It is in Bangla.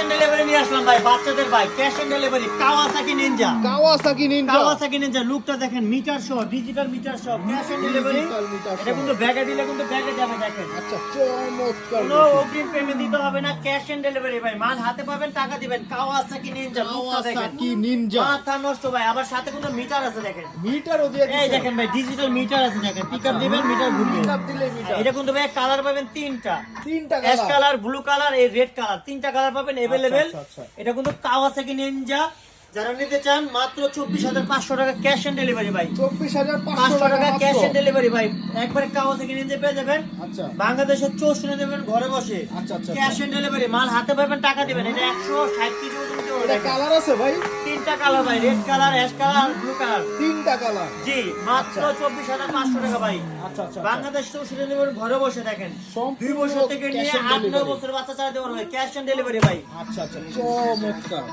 অন ডেলিভারি নিয়ে আসলাম ভাই, বাচ্চাদের bike, cash on delivery, Kawasaki Ninja. Kawasaki Ninja, লুকটা দেখেন, মিটার সহ, ডিজিটাল মিটার সহ, ক্যাশ অন ডেলিভারি। এটা কিন্তু ব্যাগে দিলে কিন্তু ব্যাগে যাবে, দেখেন। আচ্ছা, চমৎকার। কোনো অগ্রিম পেমেন্ট দিতে হবে না, ক্যাশ অন ডেলিভারি ভাই। মাল হাতে পাবেন, টাকা দিবেন। কাওয়াসাকি নিনজা, লুকটা দেখেন, কাওয়াসাকি নিনজা। মাথা নষ্ট ভাই। আবার সাথে কিন্তু মিটার আছে, দেখেন। মিটারও দিয়ে এই দিছেন। দেখেন ভাই, ডিজিটাল মিটার আছে, দেখেন। পিকআপ দিবেন, মিটার ঘুরবে। পিকআপ দিলে মিটার। এটা কিন্তু ভাই কালার পাবেন তিনটা, তিনটা ash colour. Colour, blue colour, এই রেড কালার, তিনটা কালার পাবেন अवेलेबल। আচ্ছা, আচ্ছা। এটা কিন্তু কাওয়াসাকি নিনজা। যারা নিতে চান মাত্র 24,500 টাকা ক্যাশ অন ডেলিভারি ভাই। 24,500 500 টাকা ক্যাশ অন মাত্র। ডেলিভারি ভাই। একবারে কাওয়াসাকি নিনজা পেয়ে যাবেন। আচ্ছা। বাংলাদেশের 64 দেবেন ঘরে বসে। আচ্ছা, আচ্ছা, ক্যাশ অন ডেলিভারি, মাল হাতে পাবেন, টাকা দিবেন। এটা 160 কেজি ওজন এটা করে। কালার আছে ভাই? তিনটা কালার ভাই, red colour, ash colour, blue colour. তিনটা কালার। জি, মাত্র 24,500 টাকা ভাই। আচ্ছা, আচ্ছা। বাংলাদেশ 64 দেবেন ঘরে বসে, দেখেন। সম্পূর্ণ 2 বছর থেকে নিয়ে cash on 8-9 delivery। বছর বাচ্চা চালাতে পারবে, ক্যাশ অন ডেলিভারি ভাই। আচ্ছা, আচ্ছা, চমৎকার।